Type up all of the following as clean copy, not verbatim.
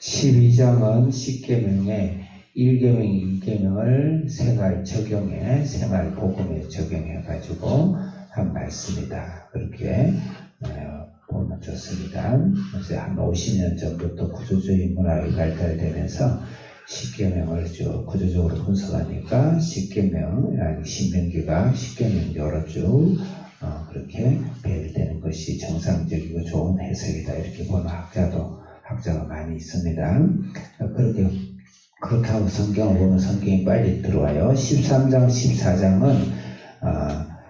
12장은 10계명에 1계명, 2계명을 생활 적용해, 생활 복음에 적용해가지고 한 말씀이다. 그렇게 보면 좋습니다. 그래서 한 50년 전부터 구조주의 문화가 발달되면서 10계명을 쭉 구조적으로 분석하니까 10계명, 신명기가 10계명 여러 쭉 그렇게 배열되는 것이 정상적이고 좋은 해석이다. 이렇게 보는 학자가 많이 있습니다. 그렇게 하고 성경을 보면 성경이 빨리 들어와요. 13장, 14장은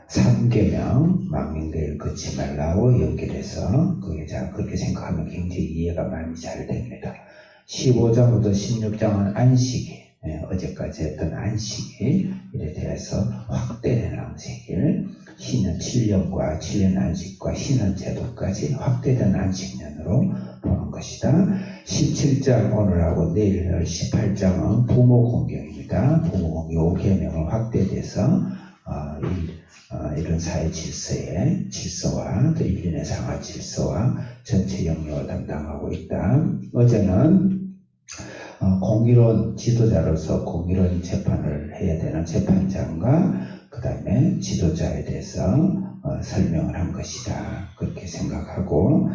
3계명, 망령되을 걷지 말라고 연결해서 그렇게 생각하면 굉장히 이해가 많이 잘 됩니다. 15장부터 16장은 안식일, 어제까지 했던 안식일에 대해서 확대된 안식일, 신은 7년과 7년 안식과 신은 제도까지 확대된 안식년으로 보는 것이다. 17장 오늘하고 내일 18장은 부모 공경입니다. 부모 공경 5계명을 확대돼서 이런 사회 질서와 또 인륜의 상하 질서와 전체 영역을 담당하고 있다. 어제는 공의로운 지도자로서 공의로운 재판을 해야 되는 재판장과 그 다음에 지도자에 대해서 설명을 한 것이다. 그렇게 생각하고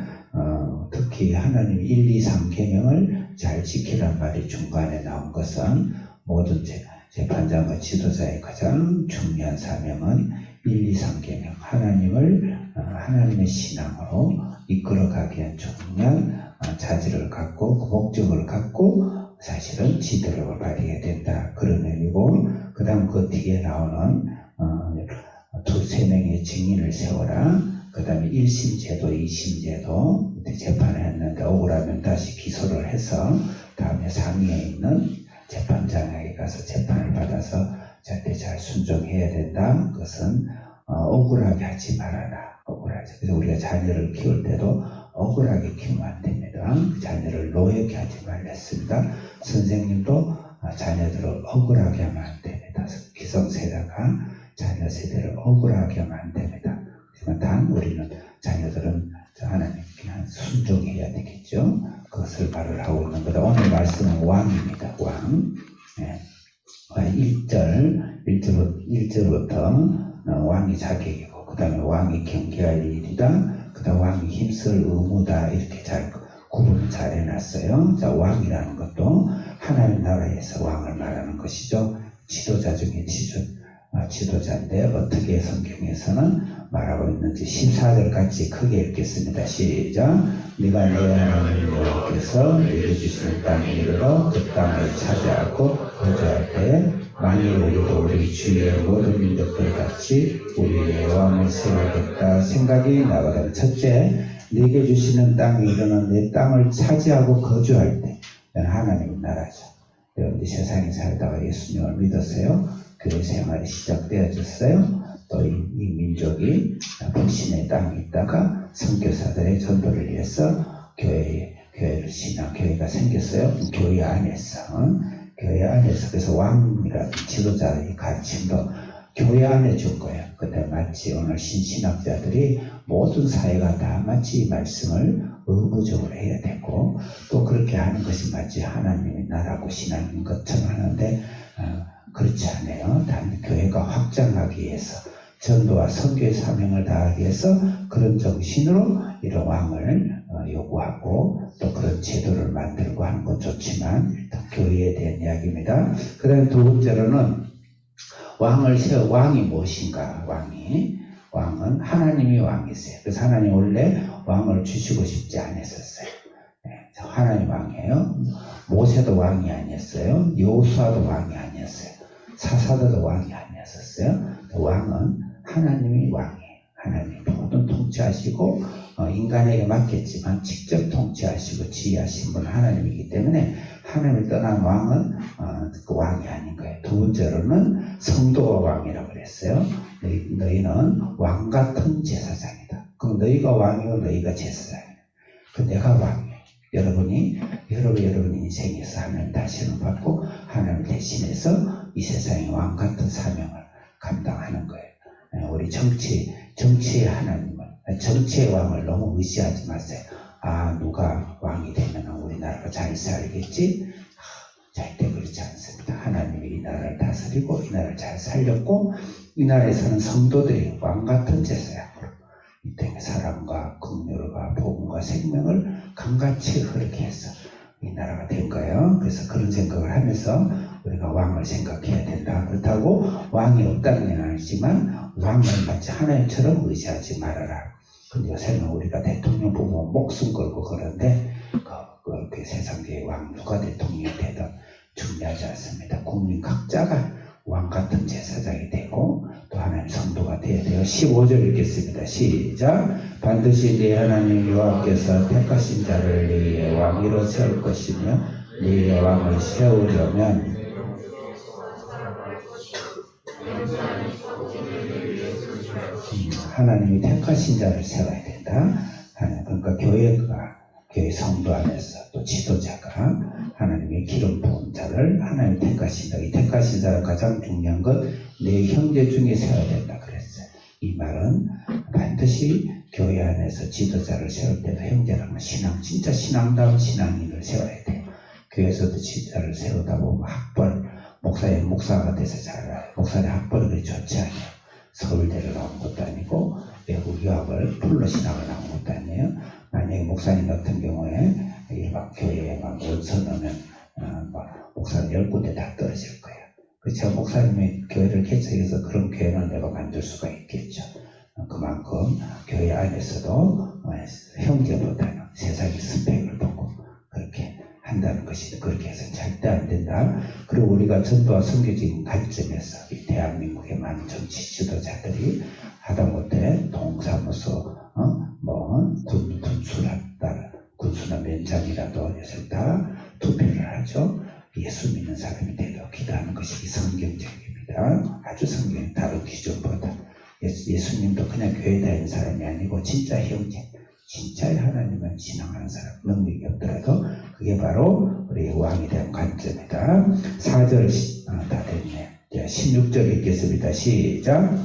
특히 하나님 1, 2, 3계명을 잘 지키란 말이 중간에 나온 것은 모든 재판장과 지도자의 가장 중요한 사명은 1, 2, 3계명 하나님의 신앙으로 이끌어가기 위한 중요한 자질을 갖고 그 목적을 갖고 사실은 지도력을 발휘해야 된다. 그런 의미고 그 다음 그 뒤에 나오는 두세 명의 증인을 세워라. 그 다음에 1심제도, 2심제도 재판을 했는데 억울하면 다시 기소를 해서 다음에 상위에 있는 재판장에게 가서 재판을 받아서 자때 잘 순종해야 된다. 그것은 억울하게 하지 말아라. 그래서 우리가 자녀를 키울 때도 억울하게 키우면 안 됩니다. 자녀를 노예게 하지 말랬습니다. 선생님도 자녀들을 억울하게 하면 안 됩니다. 기성세대가 자녀 세대를 억울하게 하면 안 됩니다. 하지만 단 우리는 자녀들은 하나님께 순종해야 되겠죠. 그것을 말을 하고 있는 거다. 오늘 말씀은 왕입니다. 왕. 1절부터 왕이 자격이고 그 다음에 왕이 경계할 일이다. 그 다음 왕이 힘쓸 의무다. 이렇게 잘 구분을 잘 해놨어요. 자, 왕이라는 것도 하나님 나라에서 왕을 말하는 것이죠. 지도자 중에 지도자인데 어떻게 성경에서는 말하고 있는지 14절 같이 크게 읽겠습니다. 시작. 네가 내 하나님 여호와께서 네게 주시는 땅에 이르러 그 땅을 차지하고 거주할 때 만일 우리도 우리 주위의 모든 민족들 같이 우리의 왕을 세우겠다 생각이 나거든. 첫째, 네게 주시는 땅에 이르는 내 땅을 차지하고 거주할 때 하나님의 나라죠. 여러분들 세상에 살다가 예수님을 믿었어요. 교회 생활이 시작되어졌어요. 또 이 민족이 불신의 땅에 있다가 선교사들의 전도를 위해서 교회가 생겼어요. 교회 안에서 그래서 왕이라든 지도자의 가르침도 교회 안에 준 거예요. 근데 마치 오늘 신신학자들이 모든 사회가 다 마치 이 말씀을 의무적으로 해야 되고 또 그렇게 하는 것이 마치 하나님의 나라고 신앙인 것처럼 하는데 그렇지 않아요. 단 교회가 확장하기 위해서 전도와 선교의 사명을 다하기 위해서 그런 정신으로 이런 왕을 요구하고 또 그런 제도를 만들고 하는 건 좋지만 일단 교회에 대한 이야기입니다. 그 다음에 두 번째로는 왕이 무엇인가? 왕은 하나님이 왕이세요. 그래서 하나님 원래 왕을 주시고 싶지 않았었어요. 하나님 왕이에요. 모세도 왕이 아니었어요. 여호수아도 왕이 아니었어요. 사사들도 왕이 아니었었어요. 왕은 하나님이 왕이에요. 하나님이 모든 통치하시고 인간에게 맡겼지만 직접 통치하시고 지휘하신 분은 하나님이기 때문에 하나님을 떠난 왕은 그 왕이 아닌 거예요. 두 번째로는 성도가 왕이라고 그랬어요. 너희는 왕 같은 제사장이다. 그럼 너희가 왕이고 너희가 제사장이다. 그 내가 왕이에요. 여러분 인생에서 하나님 다시는 받고 하나님 대신해서 이 세상의 왕 같은 사명을 감당하는 거예요. 우리 정치의 하나님을, 정치의 왕을 너무 의지하지 마세요. 누가 왕이 되면 우리나라 나라가 잘 살겠지? 절대 그렇지 않습니다. 하나님이 이 나라를 다스리고 이 나라를 잘 살렸고 이 나라에서는 성도들이 왕같은 제사장으로 이 땅의 사랑과 긍휼과 복음과 생명을 강같이 흐르게 해서 이 나라가 된 거예요. 그래서 그런 생각을 하면서 우리가 왕을 생각해야 된다. 그렇다고 왕이 없다는 건 아니지만 왕을 마치 하나님처럼 의지하지 말아라. 근데 요새는 우리가 대통령 보고 목숨 걸고 그러는데 그 세상의 왕 누가 대통령이 되든 중요하지 않습니다. 국민 각자가 왕같은 제사장이 되고 또 하나님 성도가 되어야 돼요. 15절 읽겠습니다. 시작. 반드시 네 하나님 여호와께서 택하신 자를 네의 왕위로 세울 것이며 네의 왕을 세우려면 하나님이 택하신 자를 세워야 된다. 그러니까 교회 성도 안에서 또 지도자가 하나님의 기름 부은 자를 하나님이 택하신 자. 이 택하신 자를 가장 중요한 건 내 형제 중에 세워야 된다 그랬어요. 이 말은 반드시 교회 안에서 지도자를 세울 때도 형제라면 진짜 신앙다운 신앙인을 세워야 돼요. 교회에서도 지도자를 세우다 보면 목사가 돼서 잘해요. 목사의 학벌이 그리 좋지 않아요. 서울대를 나온 것도 아니고 외국 유학을 풀로 신학을 나온 것도 아니에요. 만약에 목사님 같은 경우에 일반 교회에 원서 넣으면 목사는 10군데 다 떨어질 거예요. 그렇죠. 목사님이 교회를 개척해서 그런 교회는 내가 만들 수가 있겠죠. 그만큼 교회 안에서도 형제보다는 세상의 스펙을 보고 그렇게 한다는 것이 그렇게 해서는 절대 안 된다. 그리고 우리가 전도와 선교적인 관점에서 이 대한민국의 많은 정치 지도자들이 하다못해 동사무소 군수나 면장이라도 요새 다 투표를 하죠. 예수 믿는 사람이 되도록 기도하는 것이 성경적입니다. 아주 성경이 다른 기준보다 예수님도 그냥 교회 다니는 사람이 아니고 진짜 형제, 진짜의 하나님을 신앙하는 사람, 능력이 없더라도 그게 바로 우리 왕에 대한 관점이다. 4절 다 됐네. 16절 읽겠습니다. 시작.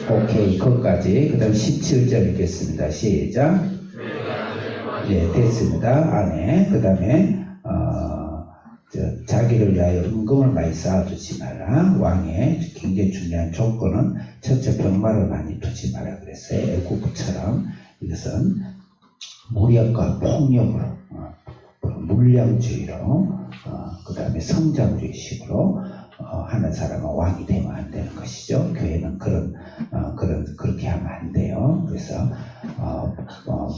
오케이, 거기까지. 그 다음 17절 읽겠습니다. 시작. 예, 됐습니다. 안에. 그 다음에 자기를 위하여 은금을 많이 쌓아두지 마라. 왕의 굉장히 중요한 조건은 첫째 병마를 많이 두지 마라 그랬어요. 애국처럼 이것은 무력과 폭력으로 물량주의로 그 다음에 성장주의식으로 하는 사람은 왕이 되면 안 되는 것이죠. 교회는 그렇게 하면 안 돼요. 그래서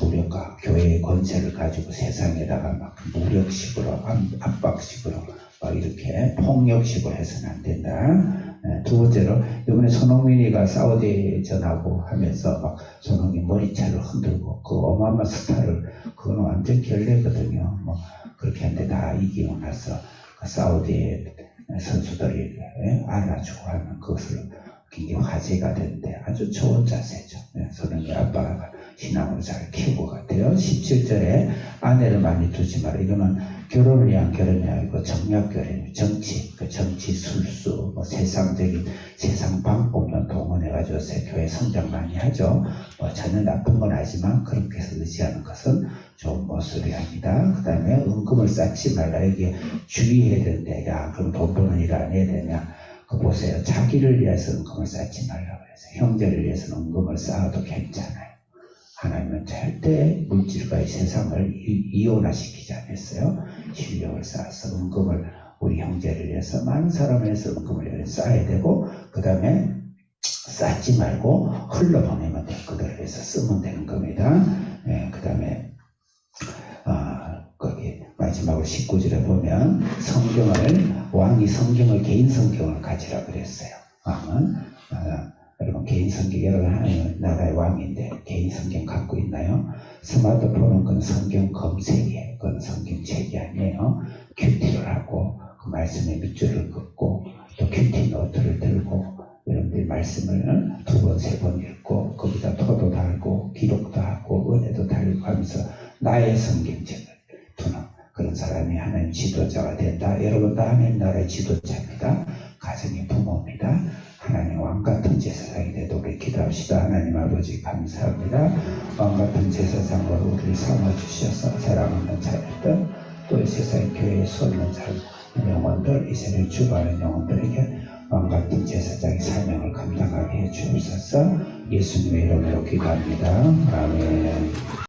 무력과 교회의 권세를 가지고 세상에다가 막 무력식으로 압박식으로 막 이렇게 폭력식으로 해서는 안 된다. 두 번째로 이번에 손흥민이가 사우디 전하고 하면서 막 손흥민 머리채를 흔들고 그 어마어마한 스타를 그거는 완전 결례거든요. 뭐 그렇게 하는데 다 이기고 나서 그 사우디의 선수들이 안아주고 하는 그것을 굉장히 화제가 되는데 아주 좋은 자세죠. 손흥민 아빠가 신앙으로 잘 키우고 같아요. 17절에 아내를 많이 두지 마라. 이거는 결혼을 위한 결혼이 아니고 정략결혼, 정치, 정치 술수, 세상적인 세상 방법론 동원해가지고 교회 성장 많이 하죠. 전혀 나쁜 건 아니지만 그렇게 해서 의지하는 것은 좋은 모습이 아니다. 그 다음에 은금을 쌓지 말라. 이게 주의해야 되는데, 야, 그럼 돈 버는 일 안 해야 되냐? 그 보세요. 자기를 위해서 은금을 쌓지 말라고 해서 형제를 위해서 은금을 쌓아도 괜찮아요. 하나님은 절대 물질과 이 세상을 이온화시키지 않았어요. 실력을 쌓아서 은금을 우리 형제를 위해서 많은 사람을 위해서 은금을 위해서 쌓아야 되고 그 다음에 쌓지 말고 흘러보내면 돼. 그들을 위해서 쓰면 되는 겁니다. 그 다음에 거기 마지막으로 19절에 보면 왕이 성경을 개인 성경을 가지라 그랬어요. 왕은 여러분 개인 성경 여러분 하나님 나라의 왕인데 개인 성경 갖고 있나요? 스마트폰은 그건 성경 검색이에요. 그건 성경책이 아니에요. 큐티를 하고 그 말씀의 밑줄을 긋고 또 큐티 노트를 들고 여러분들이 말씀을 2번, 3번 읽고 거기다 토도 달고 기록도 하고 은혜도 달고 하면서 나의 성경책을 두는 그런 사람이 하나님 지도자가 된다. 여러분 다 하나님 나라의 지도자입니다. 가정의 부모입니다. 하나님 왕같은 제사장이 되도록 우리 기도합시다. 하나님 아버지 감사합니다. 왕같은 제사장으로 우리를 삼아주셔서 사랑하는 자 수 없는 영혼들, 이스라엘 주도하는 영혼들에게 왕같은 제사장의 사명을 감당하게 해 주옵소서. 예수님의 이름으로 기도합니다. 아멘.